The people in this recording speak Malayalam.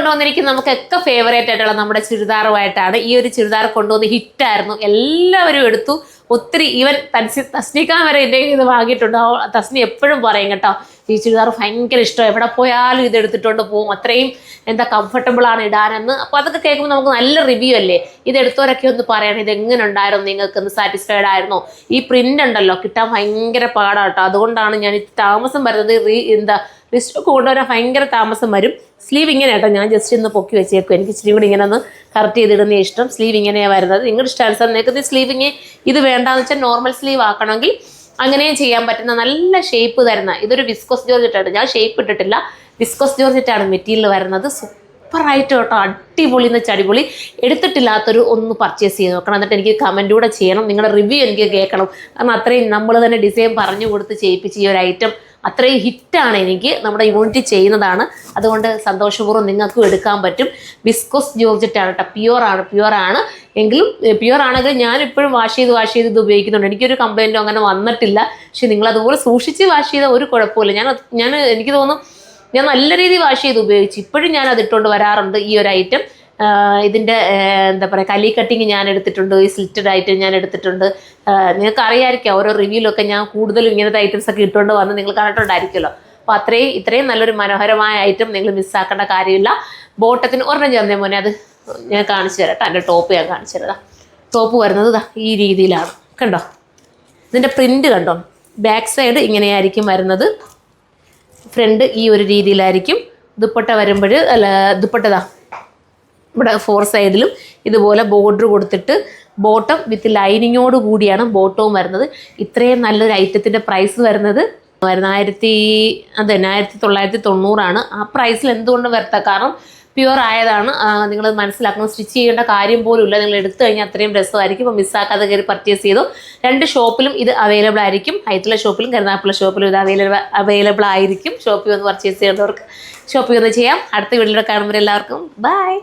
കൊണ്ടുവന്നിരിക്കുന്നത് നമുക്കൊക്കെ ഫേവറേറ്റ് ആയിട്ടുള്ള നമ്മുടെ ചുരിദാറുമായിട്ടാണ്. ഈ ഒരു ചുരിദാർ കൊണ്ടുവന്ന് ഹിറ്റായിരുന്നു, എല്ലാവരും എടുത്തു. ഒത്തിരി ഈവൻ തസ്നിക്കാൻ വരെ എൻ്റെ ഇത് വാങ്ങിയിട്ടുണ്ട്. തസ്നി എപ്പോഴും പറയും കേട്ടോ, ഈ ചുരിദാർ ഭയങ്കര ഇഷ്ടം, എവിടെ പോയാലും ഇത് എടുത്തിട്ടുണ്ട് പോകും, അത്രയും എന്താ കംഫർട്ടബിൾ ആണ് ഇടാനെന്ന്. അപ്പോൾ അതൊക്കെ കേൾക്കുമ്പോൾ നമുക്ക് നല്ല റിവ്യൂ അല്ലേ. ഇതെടുത്തവരൊക്കെ ഒന്ന് പറയണം, ഇത് എങ്ങനെ ഉണ്ടായിരുന്നു, നിങ്ങൾക്ക് ഒന്ന് സാറ്റിസ്ഫൈഡ് ആയിരുന്നോ. ഈ പ്രിൻ്റ് ഉണ്ടല്ലോ കിട്ടാൻ ഭയങ്കര പാടാണ് കേട്ടോ. അതുകൊണ്ടാണ് ഞാൻ താമസം വരുന്നത്. റിസ്റ്റോക്ക് കൊണ്ടുവരാൻ ഭയങ്കര താമസം വരും. സ്ലീവ് ഇങ്ങനെ കേട്ടോ, ഞാൻ ജസ്റ്റ് ഇന്ന് പൊക്കി വെച്ചേക്കും. എനിക്ക് ഇച്ചിരി കൂടി ഇങ്ങനെ ഒന്ന് കറക്റ്റ് ചെയ്തിടുന്ന ഇഷ്ടം. സ്ലീവ് ഇങ്ങനെയാണ് വരുന്നത്. നിങ്ങളുടെ ഇഷ്ടാനുസരണം നിങ്ങൾക്ക് സ്ലീവിങ് ഇത് വേണ്ടാന്ന് വെച്ചാൽ നോർമൽ സ്ലീവ് ആക്കണമെങ്കിൽ അങ്ങനെയും ചെയ്യാൻ പറ്റുന്ന നല്ല ഷേപ്പ് തരുന്ന ഇതൊരു വിസ്കോസ് ജോർജറ്റാണ്. ഞാൻ ഷേപ്പ് ഇട്ടിട്ടില്ല, വിസ്കോസ് ജോർജറ്റാണ് മെറ്റീരിയൽ വരുന്നത്. സൂപ്പറായിട്ട് കേട്ടോ, അടിപൊളി എന്ന് വെച്ചാൽ അടിപൊളി. എടുത്തിട്ടില്ലാത്തൊരു ഒന്ന് പർച്ചേസ് ചെയ്ത് നോക്കണം. എന്നിട്ട് എനിക്ക് കമൻറ്റ് കൂടെ ചെയ്യണം, നിങ്ങളുടെ റിവ്യൂ എനിക്ക് കേൾക്കണം. കാരണം അത്രയും നമ്മൾ തന്നെ ഡിസൈൻ പറഞ്ഞു കൊടുത്ത് ചെയ്യിപ്പിച്ച് ഈ ഒരു ഐറ്റം അത്രയും ഹിറ്റാണ്. എനിക്ക് നമ്മുടെ യൂണിറ്റ് ചെയ്യുന്നതാണ്. അതുകൊണ്ട് സന്തോഷപൂർവ്വം നിങ്ങൾക്കും എടുക്കാൻ പറ്റും. വിസ്കോസ് ജോർജറ്റാണ് കേട്ടോ, പ്യുവറാണ് എങ്കിലും പ്യുവർ ആണെങ്കിലും ഞാനിപ്പോഴും വാഷ് ചെയ്ത് ഇത് ഉപയോഗിക്കുന്നുണ്ട്. എനിക്കൊരു കംപ്ലൈൻറ്റും അങ്ങനെ വന്നിട്ടില്ല. പക്ഷെ നിങ്ങളതുപോലെ സൂക്ഷിച്ച് വാഷ് ചെയ്താൽ ഒരു കുഴപ്പമില്ല. എനിക്ക് തോന്നുന്നു ഞാൻ നല്ല രീതിയിൽ വാഷ് ചെയ്ത് ഉപയോഗിച്ചു. ഇപ്പോഴും ഞാൻ അത് ഇട്ടുകൊണ്ട് വരാറുണ്ട്. ഈ ഒരു ഐറ്റം ഇതിൻ്റെ എന്താ പറയുക, കലി കട്ടിങ് ഞാൻ എടുത്തിട്ടുണ്ട്, ഈ സ്ലിറ്റഡ് ഐറ്റം ഞാൻ എടുത്തിട്ടുണ്ട്. നിങ്ങൾക്ക് അറിയാമായിരിക്കാം, ഓരോ റിവ്യൂലൊക്കെ ഞാൻ കൂടുതലും ഇങ്ങനത്തെ ഐറ്റംസ് ഒക്കെ ഇട്ടുകൊണ്ട് വന്ന് നിങ്ങൾ കണ്ടിട്ടുണ്ടായിരിക്കുമല്ലോ. അപ്പോൾ ഇത്രയും നല്ലൊരു മനോഹരമായ ഐറ്റം നിങ്ങൾ മിസ്സാക്കേണ്ട കാര്യമില്ല. ബോട്ടത്തിന് ഒരെണ്ണം ചേർന്നേ മോനെ, അത് ഞാൻ കാണിച്ചു തരാം കേട്ടോ. എൻ്റെ ടോപ്പ് ഞാൻ കാണിച്ചു തരാം. ടോപ്പ് വരുന്നത് ഈ രീതിയിലാണ്, കണ്ടോ. ഇതിൻ്റെ പ്രിൻ്റ് കണ്ടോ, ബാക്ക് സൈഡ് ഇങ്ങനെയായിരിക്കും വരുന്നത്, ഫ്രണ്ട് ഈ ഒരു രീതിയിലായിരിക്കും. ദുപ്പട്ട വരുമ്പോൾ ദുപ്പട്ടതാ ഇവിടെ 4 സൈഡിലും ഇതുപോലെ ബോർഡർ കൊടുത്തിട്ട് ബോട്ടം വിത്ത് ലൈനിങ്ങോട് കൂടിയാണ് ബോട്ടവും വരുന്നത്. ഇത്രയും നല്ലൊരു ഐറ്റത്തിൻ്റെ പ്രൈസ് വരുന്നത് 1990 ആ പ്രൈസിൽ എന്തുകൊണ്ട് വരത്ത, കാരണം പ്യുവർ ആയതാണ്. നിങ്ങൾ മനസ്സിലാക്കണം, സ്റ്റിച്ച് ചെയ്യേണ്ട കാര്യം പോലും ഇല്ല. നിങ്ങൾ എടുത്തു കഴിഞ്ഞാൽ അത്രയും രസമായിരിക്കും. അപ്പോൾ മിസ്സാക്കാതെ കയറി പർച്ചേസ് ചെയ്തു. 2 ഷോപ്പിലും ഇത് അവൈലബിൾ ആയിരിക്കും. ഹൈത്തുള്ള ഷോപ്പിലും കരുനാഗപ്പള്ളി ഷോപ്പിലും ഇത് അവൈലബിൾ ആയിരിക്കും. ഷോപ്പിൽ വന്ന് പർച്ചേസ് ചെയ്യേണ്ടവർക്ക് ഷോപ്പിൽ വന്ന് ചെയ്യാം. അടുത്ത വീഡിയോയിൽ കാണുമ്പോൾ എല്ലാവർക്കും ബൈ.